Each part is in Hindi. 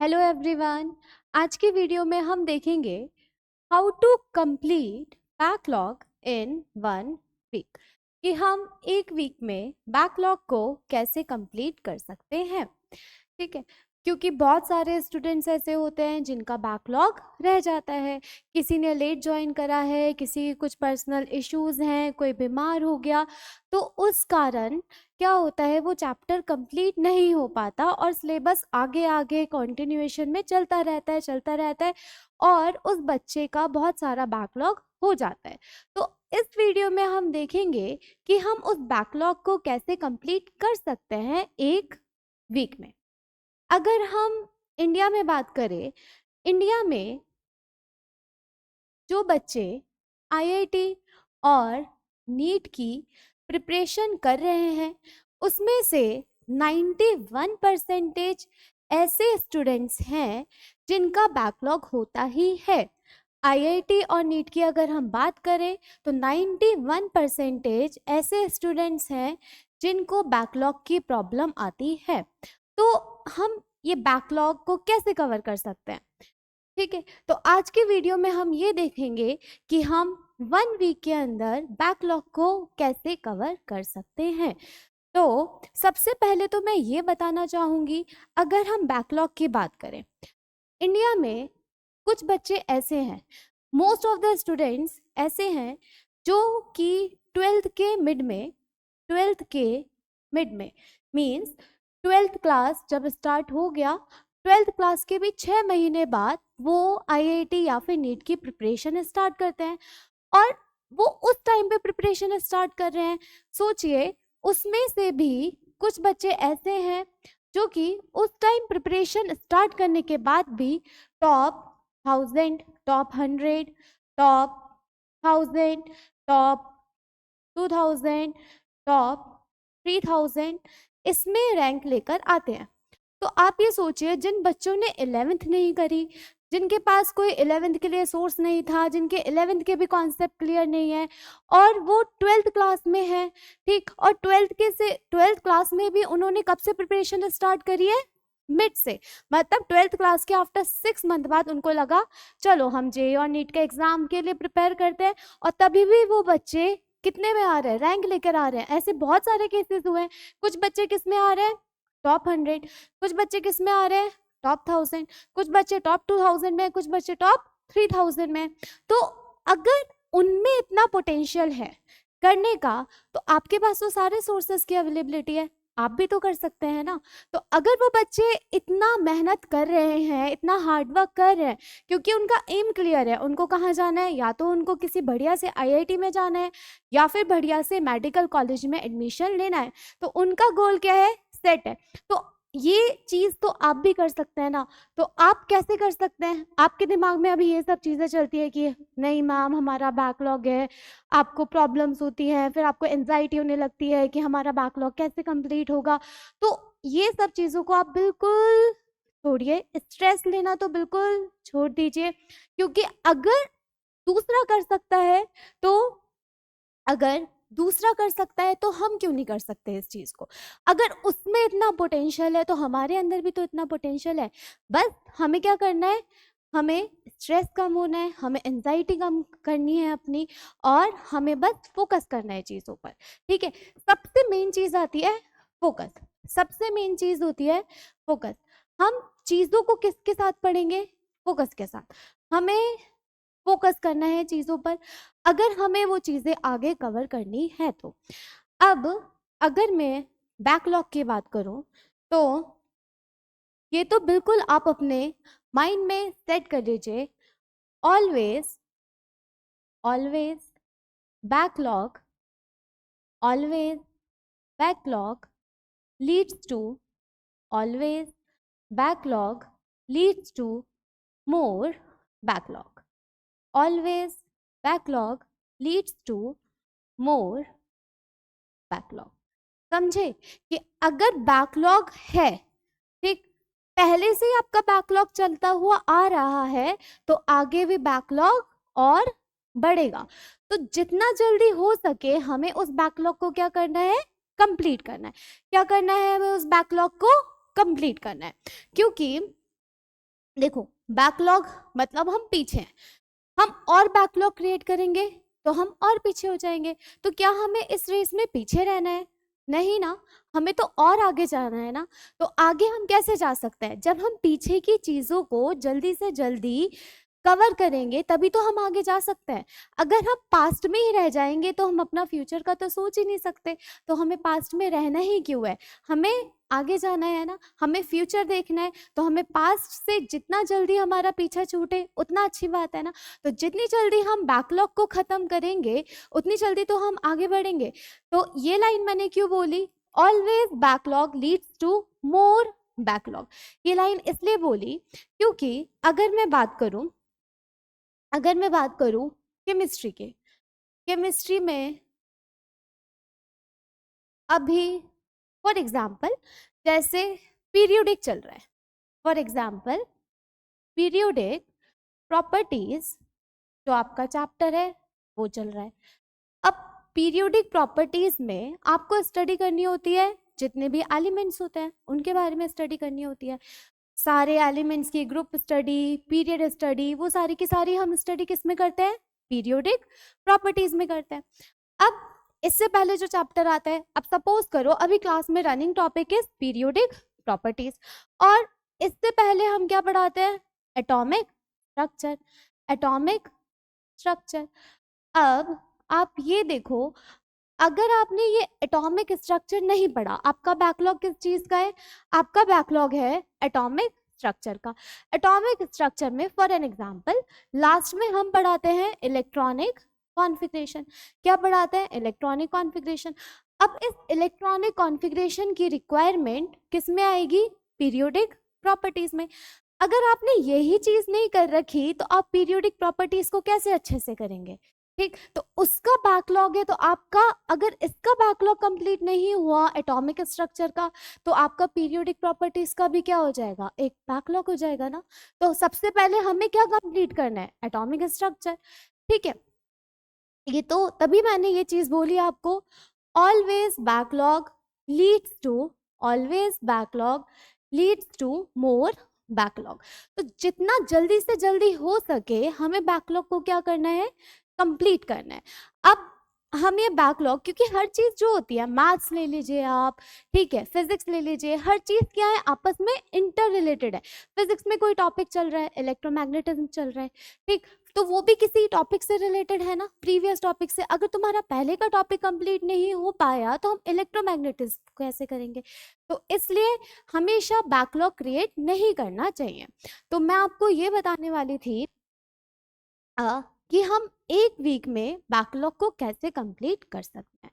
Hello everyone. आज की वीडियो में हम देखेंगे how to complete backlog in 1 week कि हम एक वीक में बैकलॉग को कैसे कंप्लीट कर सकते हैं। ठीक है, क्योंकि बहुत सारे स्टूडेंट्स ऐसे होते हैं जिनका बैकलॉग रह जाता है। किसी ने लेट ज्वाइन करा है, किसी कुछ पर्सनल इश्यूज हैं, कोई बीमार हो गया, तो उस कारण क्या होता है वो चैप्टर कंप्लीट नहीं हो पाता और सिलेबस आगे आगे कंटिन्यूएशन में चलता रहता है और उस बच्चे का बहुत सारा बैकलॉग हो जाता है। तो इस वीडियो में हम देखेंगे कि हम उस बैकलॉग को कैसे कंप्लीट कर सकते हैं एक वीक में। अगर हम इंडिया में बात करें, इंडिया में जो बच्चे आईआईटी और नीट की प्रिपरेशन कर रहे हैं उसमें से 91% ऐसे स्टूडेंट्स हैं जिनका बैकलॉग होता ही है। आईआईटी और नीट की अगर हम बात करें तो 91% ऐसे स्टूडेंट्स हैं जिनको बैकलॉग की प्रॉब्लम आती है। तो हम ये बैकलॉग को कैसे कवर कर सकते हैं? ठीक है, तो आज की वीडियो में हम ये देखेंगे कि हम 1 वीक के अंदर बैकलॉग को कैसे कवर कर सकते हैं। तो सबसे पहले तो मैं ये बताना चाहूँगी, अगर हम बैकलॉग की बात करें, इंडिया में कुछ बच्चे ऐसे हैं, मोस्ट ऑफ द स्टूडेंट्स ऐसे हैं जो कि ट्वेल्थ के मिड में मीन्स ट्वेल्थ क्लास जब स्टार्ट हो गया, ट्वेल्थ क्लास के भी 6 महीने बाद वो आईआईटी या फिर नीट की प्रिपरेशन स्टार्ट करते हैं और वो उस टाइम पे प्रिपरेशन स्टार्ट कर रहे हैं। सोचिए, उसमें से भी कुछ बच्चे ऐसे हैं जो कि उस टाइम प्रिपरेशन स्टार्ट करने के बाद भी top 1000, top 100, top 1000, top 2000, top 3000 इसमें रैंक लेकर आते हैं। तो आप ये सोचिए, जिन बच्चों ने 11th नहीं करी, जिनके पास कोई 11th के लिए सोर्स नहीं था, जिनके 11th के भी कॉन्सेप्ट क्लियर नहीं है और वो 12th क्लास में है, ठीक, और 12th क्लास में भी उन्होंने कब से प्रिपरेशन स्टार्ट करी है? मिड से। मतलब 12th क्लास के आफ्टर 6 मंथ बाद उनको लगा चलो हम जेईई और नीट के एग्जाम के लिए प्रिपेयर करते हैं, और तभी भी वो बच्चे कितने में आ रहे हैं? रैंक लेकर आ रहे हैं। ऐसे बहुत सारे केसेस हुए हैं। कुछ बच्चे किस में आ रहे हैं? टॉप 100। कुछ बच्चे किस में आ रहे हैं? टॉप 1000। कुछ बच्चे टॉप 2000 में, कुछ बच्चे टॉप 3000 में। तो अगर उनमें इतना पोटेंशियल है करने का, तो आपके पास तो सारे सोर्सेस की अवेलेबिलिटी है, आप भी तो कर सकते हैं ना। तो अगर वो बच्चे इतना मेहनत कर रहे हैं, इतना हार्डवर्क कर रहे हैं, क्योंकि उनका एम क्लियर है, उनको कहाँ जाना है, या तो उनको किसी बढ़िया से आईआईटी में जाना है या फिर बढ़िया से मेडिकल कॉलेज में एडमिशन लेना है, तो उनका गोल क्या है? सेट है। तो ये चीज़ तो आप भी कर सकते हैं ना। तो आप कैसे कर सकते हैं? आपके दिमाग में अभी ये सब चीज़ें चलती है कि नहीं मैम हमारा बैकलॉग है, आपको प्रॉब्लम्स होती हैं, फिर आपको एंजाइटी होने लगती है कि हमारा बैकलॉग कैसे कंप्लीट होगा। तो ये सब चीज़ों को आप बिल्कुल छोड़िए, स्ट्रेस लेना तो बिल्कुल छोड़ दीजिए, क्योंकि अगर दूसरा कर सकता है तो हम क्यों नहीं कर सकते इस चीज़ को? अगर उसमें इतना पोटेंशियल है तो हमारे अंदर भी तो इतना पोटेंशियल है। बस हमें क्या करना है? हमें स्ट्रेस कम होना है, हमें एंजाइटी कम करनी है अपनी, और हमें बस फोकस करना है चीज़ों पर। ठीक है, सबसे मेन चीज़ आती है फोकस। सबसे मेन चीज़ होती है फोकस। हम चीज़ों को किसके साथ पढ़ेंगे? फोकस के साथ। हमें फोकस करना है चीज़ों पर, अगर हमें वो चीज़ें आगे कवर करनी है तो। अब अगर मैं बैकलॉग की बात करूं, तो ये तो बिल्कुल आप अपने माइंड में सेट कर लीजिए, always always backlog, always backlog leads to, always backlog leads to more backlog, always backlog leads to more backlog. समझे कि अगर बैकलॉग है, ठीक, पहले से ही आपका बैकलॉग चलता हुआ आ रहा है, तो आगे भी बैकलॉग और बढ़ेगा। तो जितना जल्दी हो सके हमें उस बैकलॉग को क्या करना है? कंप्लीट करना है। क्या करना है? हमें उस बैकलॉग को कंप्लीट करना है, क्योंकि देखो बैकलॉग मतलब हम पीछे हैं, हम और बैकलॉग क्रिएट करेंगे तो हम और पीछे हो जाएंगे। तो क्या हमें इस रेस में पीछे रहना है? नहीं ना, हमें तो और आगे जाना है ना। तो आगे हम कैसे जा सकते हैं? जब हम पीछे की चीजों को जल्दी से जल्दी कवर करेंगे तभी तो हम आगे जा सकते हैं। अगर हम पास्ट में ही रह जाएंगे तो हम अपना फ्यूचर का तो सोच ही नहीं सकते। तो हमें पास्ट में रहना ही क्यों है? हमें आगे जाना है ना, हमें फ्यूचर देखना है। तो हमें पास्ट से जितना जल्दी हमारा पीछा छूटे उतना अच्छी बात है ना। तो जितनी जल्दी हम बैकलॉग को खत्म करेंगे उतनी जल्दी तो हम आगे बढ़ेंगे। तो ये लाइन मैंने क्यों बोली? Always backlog leads to more backlog. ये लाइन इसलिए बोली क्योंकि अगर मैं बात करूं केमिस्ट्री के, केमिस्ट्री में अभी फॉर एग्जाम्पल जैसे पीरियोडिक चल रहा है, फॉर एग्जाम्पल पीरियोडिक प्रॉपर्टीज जो आपका चैप्टर है वो चल रहा है। अब पीरियोडिक प्रॉपर्टीज में आपको स्टडी करनी होती है जितने भी एलिमेंट्स होते हैं उनके बारे में स्टडी करनी होती है। सारे एलिमेंट्स की ग्रुप स्टडी, पीरियड स्टडी, वो सारी की सारी हम स्टडी किस में करते हैं? पीरियोडिक प्रॉपर्टीज में करते हैं। अब इससे पहले जो चैप्टर आता है, अब सपोज करो अभी क्लास में running topic is periodic properties, और इससे पहले हम क्या पढ़ाते हैं? Atomic structure. Atomic structure. अब आप ये देखो, अगर आपने ये एटॉमिक स्ट्रक्चर नहीं पढ़ा, आपका बैकलॉग किस चीज का है? आपका बैकलॉग है एटॉमिक स्ट्रक्चर का। एटॉमिक स्ट्रक्चर में फॉर एन एग्जांपल लास्ट में हम पढ़ाते हैं इलेक्ट्रॉनिक कॉन्फ़िगरेशन। क्या पढ़ाते हैं? Electronic configuration. अब इस इलेक्ट्रॉनिक कॉन्फ़िगरेशन की रिक्वायरमेंट किस में आएगी? पीरियोडिक प्रॉपर्टीज में। अगर आपने यही चीज नहीं कर रखी तो आप पीरियोडिक प्रॉपर्टीज को कैसे अच्छे से करेंगे? ठीक, तो उसका बैकलॉग है। तो आपका अगर इसका बैकलॉग कंप्लीट नहीं हुआ एटॉमिक स्ट्रक्चर का, तो आपका पीरियोडिक प्रॉपर्टीज का भी क्या हो जाएगा? एक बैकलॉग हो जाएगा ना। तो सबसे पहले हमें क्या कंप्लीट करना है? Atomic structure. ठीक है, ये तो तभी मैंने ये चीज बोली आपको, always backlog leads to, always backlog leads to more backlog. तो जितना जल्दी से जल्दी हो सके हमें बैकलॉग को क्या करना है? कंप्लीट करना है। अब हम ये बैकलॉग, क्योंकि हर चीज जो होती है, मैथ्स ले लीजिए आप, ठीक है, फिजिक्स ले लीजिए, हर चीज क्या है? आपस में इंटर रिलेटेड है। फिजिक्स में कोई टॉपिक चल रहा है, इलेक्ट्रोमैग्नेटिज्म चल रहा है, ठीक, तो वो भी किसी टॉपिक से रिलेटेड है ना, प्रीवियस टॉपिक से। अगर तुम्हारा पहले का टॉपिक कंप्लीट नहीं हो पाया तो हम इलेक्ट्रोमैग्नेटिज्म कैसे करेंगे? तो इसलिए हमेशा बैकलॉग क्रिएट नहीं करना चाहिए। तो मैं आपको ये बताने वाली थी कि हम एक वीक में बैकलॉग को कैसे कंप्लीट कर सकते हैं।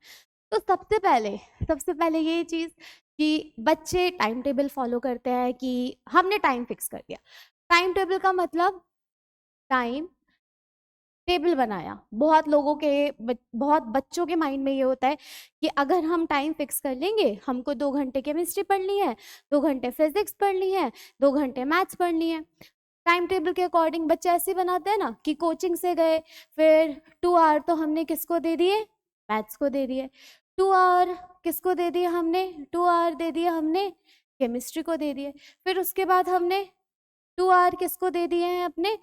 तो सबसे पहले ये चीज़ कि बच्चे टाइम टेबल फॉलो करते हैं कि हमने टाइम फिक्स कर दिया। टाइम टेबल का मतलब टाइम टेबल बनाया। बहुत लोगों के बहुत बच्चों के माइंड में ये होता है कि अगर हम टाइम फिक्स कर लेंगे, हमको 2 घंटे केमिस्ट्री पढ़नी है, 2 घंटे फिजिक्स पढ़नी है, 2 घंटे मैथ्स पढ़नी है। टाइम टेबल के अकॉर्डिंग बच्चे ऐसे बनाते हैं ना कि कोचिंग से गए, फिर 2 आवर तो हमने किसको दे दिए? मैथ्स को दे दिए। 2 आवर किसको दे दिए हमने? 2 आवर दे दिए हमने केमिस्ट्री को दे दिए। फिर उसके बाद हमने 2 आवर किसको दे दिए हैं? अपने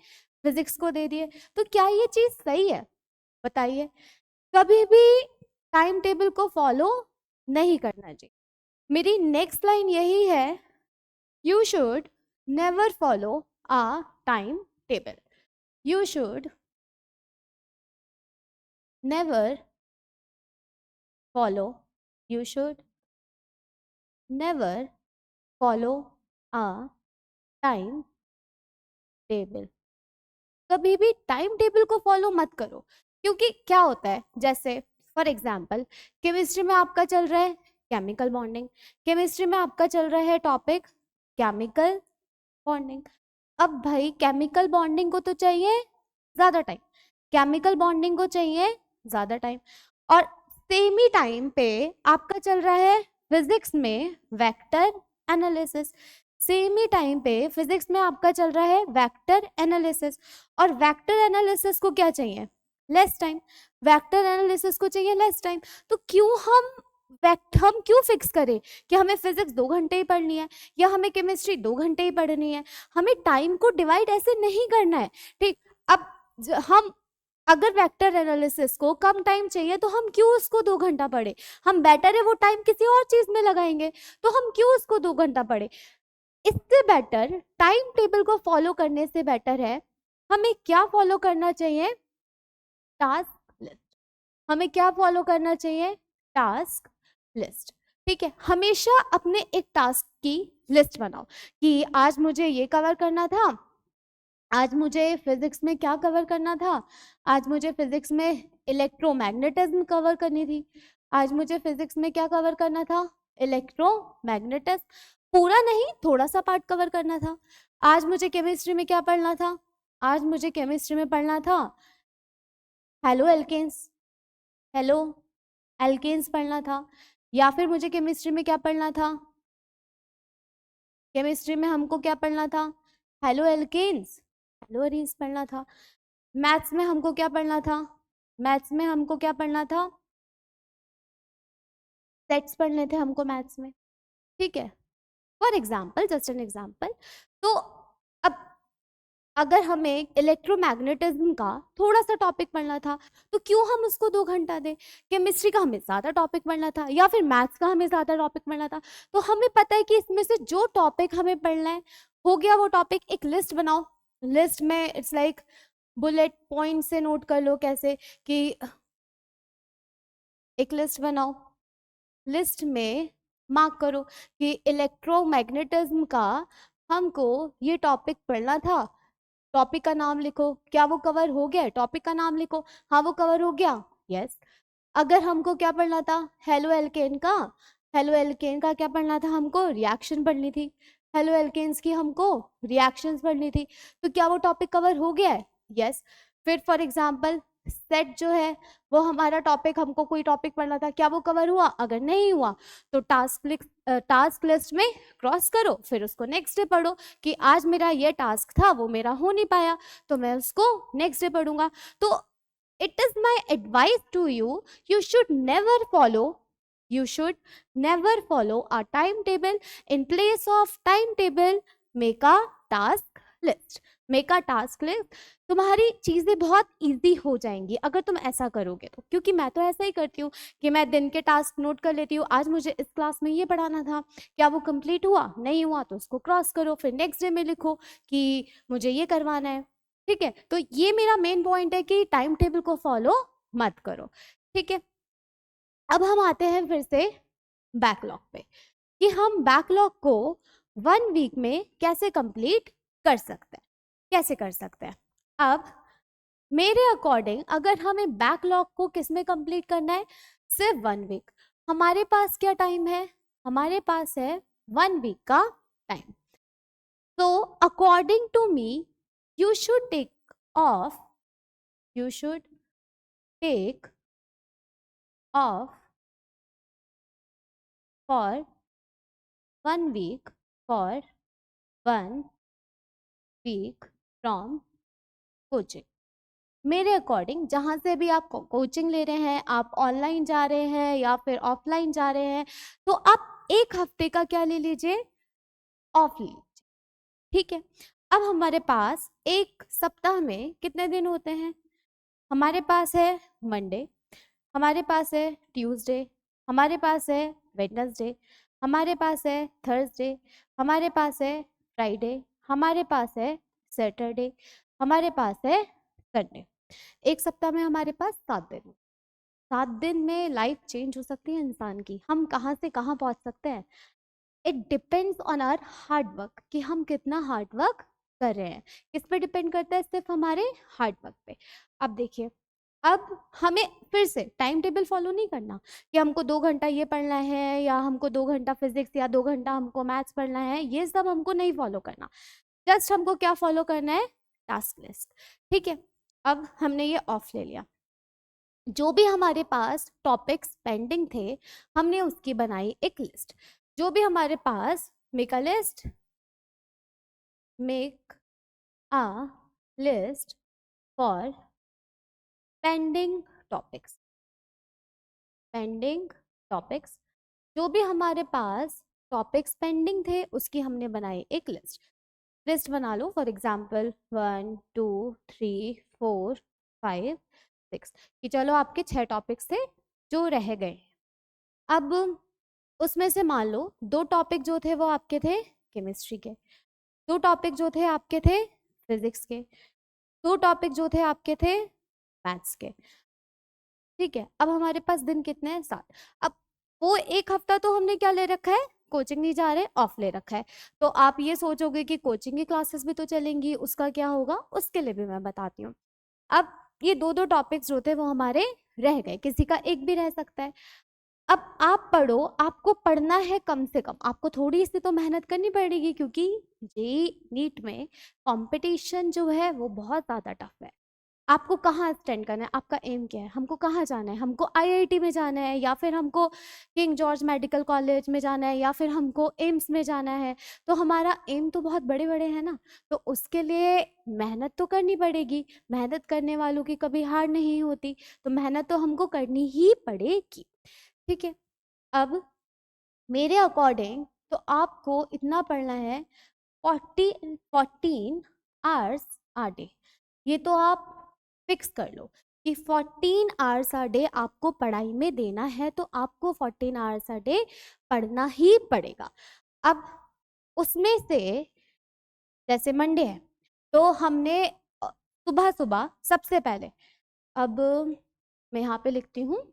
फिजिक्स को दे दिए। तो क्या ये चीज सही है? बताइए। कभी भी टाइम टेबल को फॉलो नहीं करना चाहिए। मेरी नेक्स्ट लाइन यही है, you should never follow a timetable. You should never follow, you should never follow a time table. कभी भी टाइम टेबल को फॉलो मत करो, क्योंकि क्या होता है, जैसे फॉर एग्जाम्पल केमिस्ट्री में आपका चल रहा है केमिकल बॉन्डिंग, केमिस्ट्री में आपका चल रहा है टॉपिक केमिकल बॉन्डिंग। अब भाई केमिकल बॉन्डिंग को तो चाहिए ज्यादा टाइम, केमिकल बॉन्डिंग को चाहिए ज्यादा टाइम, और सेम ही टाइम पे आपका चल रहा है फिजिक्स में वेक्टर एनालिसिस। सेम ही टाइम पे फिजिक्स में आपका चल रहा है वेक्टर एनालिसिस, और वेक्टर एनालिसिस को क्या चाहिए? Less time. वेक्टर एनालिसिस को चाहिए लेस टाइम। तो क्यों हम हम क्यों फिक्स करें कि हमें फिजिक्स 2 घंटे ही पढ़नी है या हमें केमिस्ट्री 2 घंटे ही पढ़नी है? हमें टाइम को डिवाइड ऐसे नहीं करना है, ठीक? अब हम अगर वेक्टर एनालिसिस को कम टाइम चाहिए तो हम क्यों उसको 2 घंटा पढ़े? हम बेटर है वो टाइम किसी और चीज में लगाएंगे, तो हम क्यों उसको 2 घंटा पढ़े? इससे बेटर, टाइम टेबल को फॉलो करने से बेटर है हमें क्या फॉलो करना चाहिए? Task list. हमें क्या फॉलो करना चाहिए? Task list. ठीक है, हमेशा अपने एक टास्क की लिस्ट बनाओ कि आज मुझे ये कवर करना था, आज मुझे फिजिक्स में क्या कवर करना था, आज मुझे फिजिक्स में इलेक्ट्रोमैग्नेटिज्म कवर करनी थी, आज मुझे फिजिक्स में क्या कवर करना था? इलेक्ट्रोमैग्नेटिज्म। पूरा नहीं, थोड़ा सा पार्ट कवर करना था। आज मुझे केमिस्ट्री में क्या पढ़ना था? आज मुझे केमिस्ट्री में पढ़ना था हेलो एल्केन्स, हेलो एल्केन्स पढ़ना था। या फिर मुझे केमिस्ट्री में क्या पढ़ना था? केमिस्ट्री में हमको क्या पढ़ना था? हेलो एल्केन्स, हेलो एरीन्स पढ़ना था। मैथ्स में हमको क्या पढ़ना था? मैथ्स में हमको क्या पढ़ना था? सेट्स पढ़ने थे हमको मैथ्स में। ठीक है, for example, just an example. तो अब अगर हमें इलेक्ट्रोमैग्नेटिज्म का थोड़ा सा टॉपिक पढ़ना था तो क्यों हम उसको 2 घंटा दें? केमिस्ट्री का हमें ज़्यादा टॉपिक पढ़ना था या फिर मैथ्स का हमें ज़्यादा टॉपिक पढ़ना था, तो हमें पता है कि इसमें से जो टॉपिक हमें पढ़ना है हो गया वो टॉपिक। एक लिस्ट बनाओ, लिस्ट में इट्स लाइक बुलेट पॉइंट से नोट कर लो, कैसे कि एक लिस्ट बनाओ, लिस्ट में मार्क करो कि इलेक्ट्रोमैग्नेटिज्म का हमको ये टॉपिक पढ़ना था। टॉपिक का नाम लिखो, क्या वो कवर हो गया? टॉपिक का नाम लिखो, हाँ वो कवर हो गया, यस। अगर हमको क्या पढ़ना था? हेलो एल्केन का, हेलो एल्केन का क्या पढ़ना था? हमको रिएक्शन पढ़नी थी। हेलो एल्केन्स की हमको रिएक्शंस पढ़नी थी, तो क्या वो टॉपिक कवर हो गया है? यस। फिर फॉर एग्जांपल सेट जो है वो हमारा टॉपिक, हमको कोई टॉपिक पढ़ना था, क्या वो कवर हुआ? अगर नहीं हुआ तो टास्क लिस्ट में क्रॉस करो, फिर उसको नेक्स्ट डे पढ़ो कि आज मेरा ये टास्क था वो मेरा हो नहीं पाया तो मैं उसको नेक्स्ट डे पढ़ूंगा। तो it is my advice to you, you should never follow, you should never follow a timetable. In place of timetable, make a task list, make a task list। तुम्हारी चीजें बहुत इजी हो जाएंगी अगर तुम ऐसा करोगे तो, क्योंकि मैं तो ऐसा ही करती हूँ कि मैं दिन के टास्क नोट कर लेती हूँ। आज मुझे इस क्लास में ये पढ़ाना था, क्या वो कंप्लीट हुआ? नहीं हुआ तो उसको क्रॉस करो, फिर नेक्स्ट डे में लिखो कि मुझे ये करवाना है। ठीक है, तो ये मेरा मेन पॉइंट है कि टाइम टेबल को फॉलो मत करो। ठीक है, अब हम आते हैं फिर से बैकलॉग पे कि हम बैकलॉग को 1 वीक में कैसे कंप्लीट कर सकते हैं, कैसे कर सकते हैं। अब मेरे अकॉर्डिंग अगर हमें बैकलॉग को किस में कंप्लीट करना है? सिर्फ 1 वीक। हमारे पास क्या टाइम है? हमारे पास है 1 वीक का टाइम। तो according to me you should take off, you should take off for 1 week, for 1 week from coaching. मेरे अकॉर्डिंग जहाँ से भी आप कोचिंग ले रहे हैं, आप ऑनलाइन जा रहे हैं या फिर ऑफलाइन जा रहे हैं, तो आप 1 हफ्ते का क्या ले लीजिए? ऑफ लीजिए। ठीक है, अब हमारे पास एक सप्ताह में कितने दिन होते हैं? हमारे पास है मंडे, हमारे पास है ट्यूसडे, हमारे पास है वेडनेसडे, हमारे पास है थर्सडे, हमारे पास है फ्राइडे, हमारे पास है सैटरडे, हमारे पास है संडे। एक सप्ताह में हमारे पास 7 दिन। 7 दिन में लाइफ चेंज हो सकती है इंसान की, हम कहाँ से कहाँ पहुँच सकते हैं। It depends on our hard work कि हम कितना हार्ड वर्क कर रहे हैं। किस पे डिपेंड करता है? सिर्फ हमारे हार्ड वर्क पे। अब देखिए, अब हमें फिर से टाइम टेबल फॉलो नहीं करना कि हमको 2 घंटा ये पढ़ना है या हमको 2 घंटा फिजिक्स या 2 घंटा हमको मैथ्स पढ़ना है, ये सब हमको नहीं फॉलो करना। जस्ट हमको क्या फॉलो करना है? Task list. ठीक है, अब हमने ये ऑफ ले लिया, जो भी हमारे पास टॉपिक्स पेंडिंग थे हमने उसकी बनाई एक लिस्ट। जो भी हमारे पास, make a list, make a list for pending topics, pending topics. जो भी हमारे पास टॉपिक्स पेंडिंग थे उसकी हमने बनाई एक लिस्ट बना लो। फॉर एग्जाम्पल 1 2 3 4 5 6 कि चलो आपके 6 टॉपिक्स थे जो रह गए। अब उसमें से मान लो 2 टॉपिक जो थे वो आपके थे केमिस्ट्री के, 2 टॉपिक जो थे आपके थे फिजिक्स के, 2 टॉपिक जो थे आपके थे मैथ्स के। ठीक है, अब हमारे पास दिन कितने हैं? 7। अब वो एक हफ्ता तो हमने क्या ले रखा है, कोचिंग नहीं जा रहे, ऑफ ले रखा है। तो आप ये सोचोगे कि कोचिंग की क्लासेस भी तो चलेंगी, उसका क्या होगा, उसके लिए भी मैं बताती हूँ। अब ये 2 टॉपिक्स जो थे वो हमारे रह गए, किसी का एक भी रह सकता है। अब आप पढ़ो, आपको पढ़ना है कम से कम, आपको थोड़ी सी तो मेहनत करनी पड़ेगी क्योंकि जेईई नीट में कंपटीशन जो है वो बहुत ज़्यादा टफ है। आपको कहाँ स्टैंड करना है, आपका एम क्या है, हमको कहाँ जाना है, हमको आईआईटी में जाना है या फिर हमको किंग जॉर्ज मेडिकल कॉलेज में जाना है या फिर हमको एम्स में जाना है। तो हमारा एम तो बहुत बड़े बड़े हैं ना, तो उसके लिए मेहनत तो करनी पड़ेगी। मेहनत करने वालों की कभी हार नहीं होती, तो मेहनत तो हमको करनी ही पड़ेगी। ठीक है, अब मेरे अकॉर्डिंग तो आपको इतना पढ़ना है 14 आवर्स आ डे। ये तो आप फिक्स कर लो कि 14 आवर्स अ डे आपको पढ़ाई में देना है, तो आपको 14 आवर्स अ डे पढ़ना ही पड़ेगा। अब उसमें से जैसे मंडे है तो हमने सुबह सुबह सबसे पहले, अब मैं यहाँ पे लिखती हूँ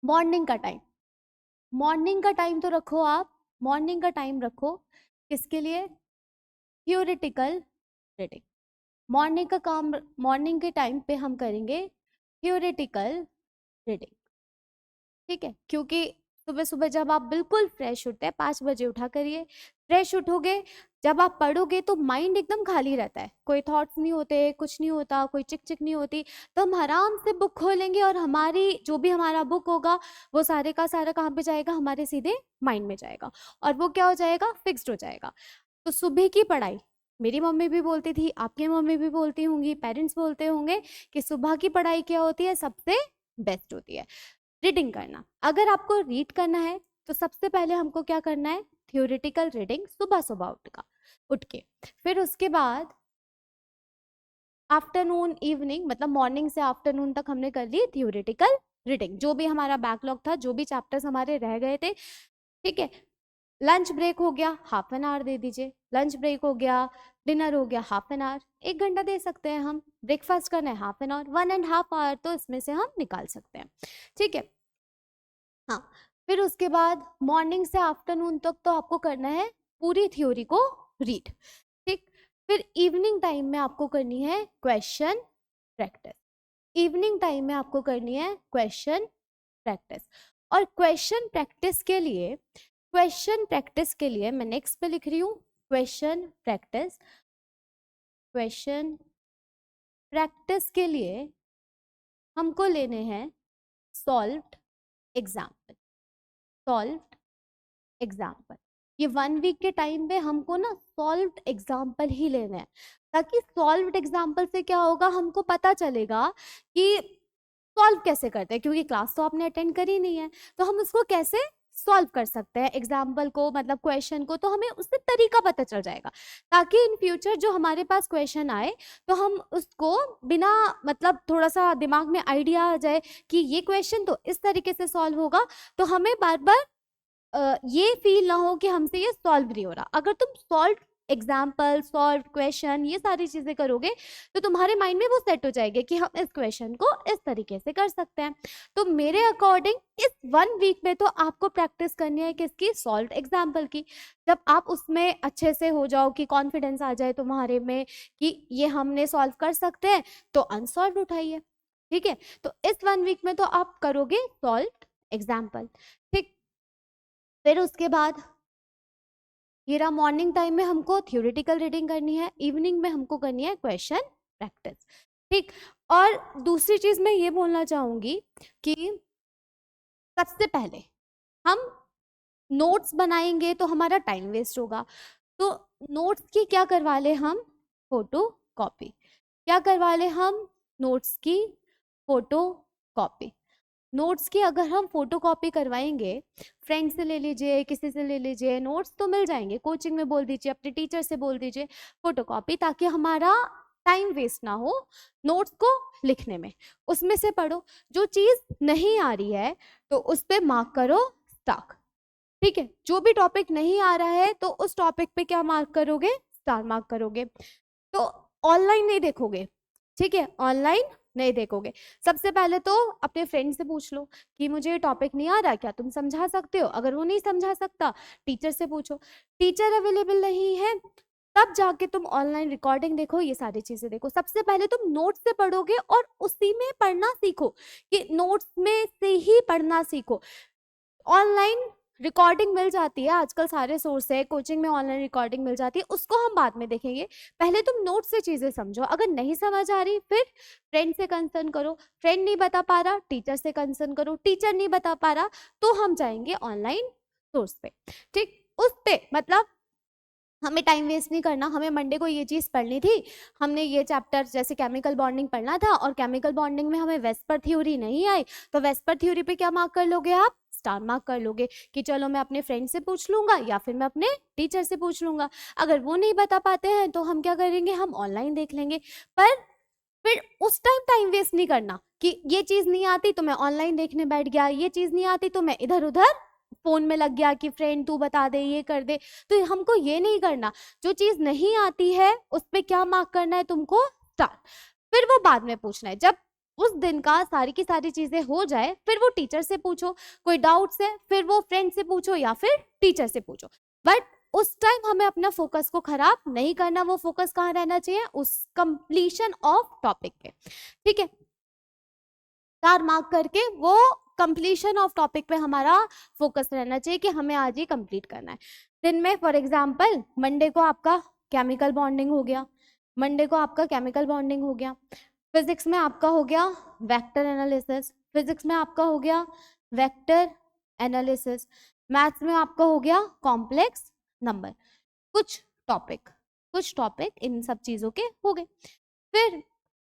मॉर्निंग का टाइम। मॉर्निंग का टाइम तो रखो आप, मॉर्निंग का टाइम रखो किसके लिए, थ्योरेटिकल रीडिंग। मॉर्निंग का काम, मॉर्निंग के टाइम पे हम करेंगे थ्योरेटिकल रीडिंग। ठीक है, क्योंकि सुबह सुबह जब आप बिल्कुल फ्रेश उठते हैं, 5 बजे उठा करिए, फ्रेश उठोगे, जब आप पढ़ोगे तो माइंड एकदम खाली रहता है, कोई थॉट्स नहीं होते, कुछ नहीं होता, कोई चिक चिक नहीं होती। तो हम आराम से बुक खोलेंगे और हमारी जो भी हमारा बुक होगा वो सारे का सारा कहाँ पे जाएगा, हमारे सीधे माइंड में जाएगा और वो क्या हो जाएगा, फिक्स्ड हो जाएगा। तो सुबह की पढ़ाई, मेरी मम्मी भी बोलती थी, आपकी मम्मी भी बोलती होंगी, पेरेंट्स बोलते होंगे कि सुबह की पढ़ाई क्या होती है, सबसे बेस्ट होती है। रीडिंग करना, अगर आपको रीड करना है तो सबसे पहले हमको क्या करना है, थ्योरेटिकल रीडिंग सुबह सुबह उठ के। फिर उसके बाद आफ्टरनून इवनिंग, मतलब मॉर्निंग से आफ्टरनून तक हमने कर ली थ्योरेटिकल रीडिंग, जो भी हमारा बैकलॉग था, जो भी चैप्टर्स हमारे रह गए थे। ठीक है, लंच ब्रेक हो गया, हाफ एन आवर दे दीजिए, लंच ब्रेक हो गया, डिनर हो गया हाफ एन आवर, 1 घंटा दे सकते हैं हम। ब्रेकफास्ट करना है हाफ एन आवर, 1.5 आवर तो इसमें से हम निकाल सकते हैं। ठीक है, हाँ। फिर उसके बाद मॉर्निंग से आफ्टरनून तक तो आपको करना है पूरी थ्योरी को रीड। ठीक, फिर इवनिंग टाइम में आपको करनी है क्वेश्चन प्रैक्टिस। इवनिंग टाइम में आपको करनी है क्वेश्चन प्रैक्टिस। और क्वेश्चन प्रैक्टिस के लिए मैं नेक्स्ट पे लिख रही हूँ क्वेश्चन प्रैक्टिस। क्वेश्चन प्रैक्टिस के लिए हमको लेने हैं सॉल्व्ड एग्जाम्पल। सॉल्व्ड एग्जाम्पल, ये 1 वीक के टाइम पे हमको ना सॉल्व्ड एग्जाम्पल ही लेने हैं, ताकि सॉल्व्ड एग्जाम्पल से क्या होगा, हमको पता चलेगा कि सॉल्व कैसे करते हैं, क्योंकि क्लास तो आपने अटेंड करी नहीं है, तो हम उसको कैसे सॉल्व कर सकते हैं एग्जाम्पल को, मतलब क्वेश्चन को, तो हमें उससे तरीका पता चल जाएगा, ताकि इन फ्यूचर जो हमारे पास क्वेश्चन आए तो हम उसको बिना, मतलब थोड़ा सा दिमाग में आइडिया आ जाए कि ये क्वेश्चन तो इस तरीके से सॉल्व होगा, तो हमें बार बार ये फील ना हो कि हमसे ये सॉल्व नहीं हो रहा। अगर तुम सॉल्व एग्जाम्पल, सॉल्व क्वेश्चन, ये सारी चीजें करोगे तो तुम्हारे माइंड में वो सेट हो जाएगी कि हम इस क्वेश्चन को इस तरीके से कर सकते हैं। तो मेरे अकॉर्डिंग इस 1 वीक में तो आपको प्रैक्टिस करनी है किसकी, सॉल्व एग्जाम्पल की। जब आप उसमें अच्छे से हो जाओ कि कॉन्फिडेंस आ जाए तुम्हारे में कि ये हमने सॉल्व कर सकते हैं, तो अनसॉल्व उठाइए। ठीक है, तो इस 1 वीक में तो आप करोगे सॉल्व एग्जाम्पल। ठीक, फिर उसके बाद ये रहा मॉर्निंग टाइम में हमको थ्योरेटिकल रीडिंग करनी है, इवनिंग में हमको करनी है क्वेश्चन प्रैक्टिस। ठीक, और दूसरी चीज मैं ये बोलना चाहूंगी कि सबसे पहले हम नोट्स बनाएंगे तो हमारा टाइम वेस्ट होगा, तो नोट्स की क्या करवा ले हम, फोटो कॉपी। क्या करवा ले हम, नोट्स की फोटो कॉपी। नोट्स की अगर हम फोटोकॉपी करवाएंगे, फ्रेंड से ले लीजिए, किसी से ले लीजिए, नोट्स तो मिल जाएंगे, कोचिंग में बोल दीजिए, अपने टीचर से बोल दीजिए फोटोकॉपी, ताकि हमारा टाइम वेस्ट ना हो नोट्स को लिखने में। उसमें से पढ़ो, जो चीज नहीं आ रही है तो उस पर मार्क करो स्टार, ठीक है। जो भी टॉपिक नहीं आ रहा है तो उस टॉपिक पे क्या मार्क करोगे, स्टार मार्क करोगे। तो ऑनलाइन नहीं देखोगे, ठीक है, ऑनलाइन नहीं देखोगे। सबसे पहले तो अपने फ्रेंड से पूछ लो कि मुझे ये टॉपिक नहीं आ रहा, क्या तुम समझा सकते हो। अगर वो नहीं समझा सकता, टीचर से पूछो। टीचर अवेलेबल नहीं है, तब जाके तुम ऑनलाइन रिकॉर्डिंग देखो, ये सारी चीजें देखो। सबसे पहले तुम नोट्स से पढ़ोगे और उसी में पढ़ना सीखो, कि नोट्स में से ही पढ़ना सीखो। ऑनलाइन रिकॉर्डिंग मिल जाती है, आजकल सारे सोर्स है, कोचिंग में ऑनलाइन रिकॉर्डिंग मिल जाती है, उसको हम बाद में देखेंगे। पहले तुम नोट से चीजें समझो। अगर नहीं समझ आ रही, फिर फ्रेंड से कंसर्न करो, फ्रेंड नहीं बता पा रहा, टीचर से कंसर्न करो, टीचर नहीं बता पा रहा तो हम जाएंगे ऑनलाइन सोर्स पे, ठीक। उस पे मतलब हमें टाइम वेस्ट नहीं करना। हमें मंडे को ये चीज़ पढ़नी थी, हमने ये चैप्टर जैसे केमिकल बॉन्डिंग पढ़ना था, और केमिकल बॉन्डिंग में हमें वेस्पर थ्योरी नहीं आई, तो वेस्पर थ्योरी पे क्या मार्क कर लोगे आप, स्टार मार्क कर लोगे, कि चलो मैं अपने फ्रेंड से पूछ लूंगा या फिर मैं अपने टीचर से पूछ लूंगा। अगर वो नहीं बता पाते हैं तो हम क्या करेंगे, हम ऑनलाइन देख लेंगे। पर फिर उस टाइम वेस्ट नहीं करना कि ये चीज़ नहीं आती तो मैं ऑनलाइन देखने बैठ गया, ये चीज़ नहीं आती तो मैं इधर उधर फोन में लग गया कि फ्रेंड तू बता दे, ये कर दे। तो हमको ये नहीं करना। जो चीज नहीं आती है उस पे क्या मार्क करना है तुमको, स्टार। फिर वो बाद में पूछना है, जब उस दिन का सारी की सारी चीजें हो जाए, फिर वो टीचर से पूछो, कोई डाउट्स है फिर वो फ्रेंड से पूछो या फिर टीचर से पूछो। बट उस टाइम हमें अपना फोकस को खराब नहीं करना। वो फोकस कहाँ रहना चाहिए, उस कंप्लीशन ऑफ टॉपिक पे, ठीक है। स्टार मार्क करके वो कंप्लीशन ऑफ टॉपिक पे हमारा फोकस रहना चाहिए कि हमें आज ही कंप्लीट करना है। दिन में फॉर एग्जांपल मंडे को आपका केमिकल बॉन्डिंग हो गया, मंडे को आपका केमिकल बॉन्डिंग हो गया, फिजिक्स में आपका हो गया वेक्टर एनालिसिस, फिजिक्स में आपका हो गया वेक्टर एनालिसिस, मैथ्स में आपका हो गया कॉम्प्लेक्स नंबर। कुछ टॉपिक इन सब चीजों के हो गए। फिर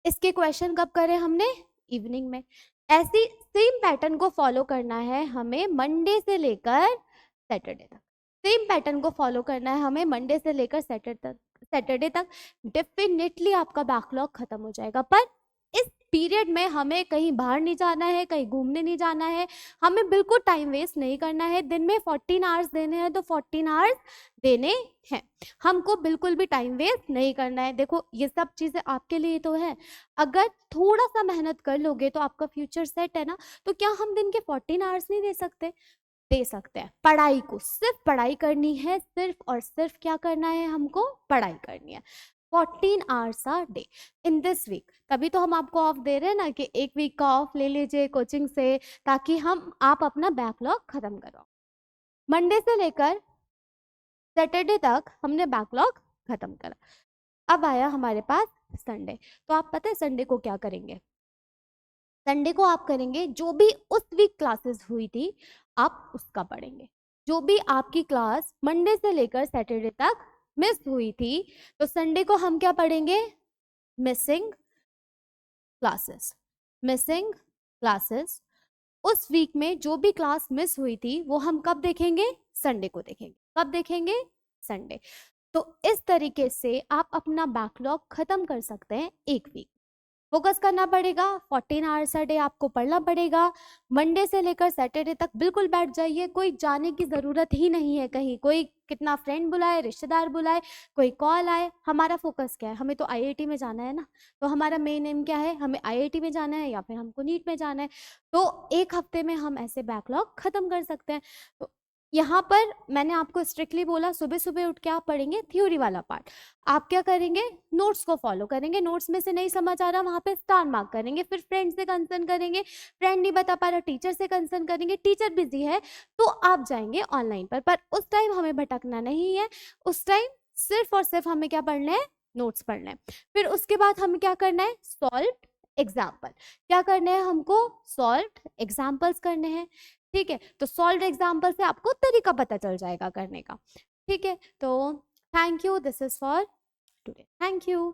इसके क्वेश्चन कब करें हमने, इवनिंग में। ऐसी सेम पैटर्न को फॉलो करना है हमें मंडे से लेकर सैटरडे तक। सेम पैटर्न को फॉलो करना है हमें मंडे से लेकर सैटरडे तक। डेफिनेटली आपका बैकलॉग खत्म हो जाएगा। पर इस पीरियड में हमें कहीं बाहर नहीं जाना है, कहीं घूमने नहीं जाना है, हमें बिल्कुल टाइम वेस्ट नहीं करना है। दिन में 14 आवर्स देने हैं तो 14 आवर्स देने हैं, हमको बिल्कुल भी टाइम वेस्ट नहीं करना है। देखो ये सब चीज़ें आपके लिए तो है, अगर थोड़ा सा मेहनत कर लोगे तो आपका फ्यूचर सेट है ना। तो क्या हम दिन के 14 आवर्स नहीं दे सकते, दे सकते हैं। पढ़ाई को सिर्फ पढ़ाई करनी है, सिर्फ और सिर्फ क्या करना है, हमको पढ़ाई करनी है। 14 hours a day in this week. तभी तो हम आपको ऑफ दे रहे हैं ना, कि एक वीक का ऑफ ले लीजिए कोचिंग से, ताकि आप अपना बैकलॉग खत्म करो। मंडे से लेकर सैटरडे तक हमने बैकलॉग खत्म करा। अब आया हमारे पास संडे। तो आप पता है संडे को क्या करेंगे, संडे को आप करेंगे जो भी उस वीक क्लासेस हुई थी आप उसका पढ़ेंगे। जो भी आपकी क्लास मंडे से लेकर सैटरडे तक मिस हुई थी, तो संडे को हम क्या पढ़ेंगे, मिसिंग क्लासेस। मिसिंग क्लासेस, उस वीक में जो भी क्लास मिस हुई थी वो हम कब देखेंगे, संडे को देखेंगे। कब देखेंगे, संडे। तो इस तरीके से आप अपना बैकलॉग खत्म कर सकते हैं एक वीक। फोकस करना पड़ेगा, 14 आवर्स अ डे आपको पढ़ना पड़ेगा। मंडे से लेकर सैटरडे तक बिल्कुल बैठ जाइए, कोई जाने की ज़रूरत ही नहीं है कहीं, कोई कितना फ्रेंड बुलाए, रिश्तेदार बुलाए, कोई कॉल आए। हमारा फोकस क्या है, हमें तो आईआईटी में जाना है ना। तो हमारा मेन एम क्या है, हमें आईआईटी में जाना है या फिर हमको नीट में जाना है। तो एक हफ्ते में हम ऐसे बैकलॉग खत्म कर सकते हैं। तो यहाँ पर मैंने आपको स्ट्रिक्टली बोला सुबह सुबह उठ के आप पढ़ेंगे थ्योरी वाला पार्ट। आप क्या करेंगे, नोट्स को फॉलो करेंगे, नोट्स में से नहीं समझ आ रहा वहाँ पे स्टार मार्क करेंगे। फिर फ्रेंड से कंसर्न करेंगे, फ्रेंड नहीं बता पा रहा टीचर से कंसर्न करेंगे, टीचर बिजी है तो आप जाएंगे ऑनलाइन पर उस टाइम हमें भटकना नहीं है। उस टाइम सिर्फ और सिर्फ हमें क्या पढ़ना है, नोट्स पढ़ना है। फिर उसके बाद हमें क्या करना है, सॉल्व एग्जाम्पल। क्या करने हैं हमको, सॉल्व एग्जाम्पल्स करने हैं, ठीक है। तो सॉल्व एग्जाम्पल से आपको तरीका पता चल जाएगा करने का, ठीक है। तो thank you, this is for today, thank you.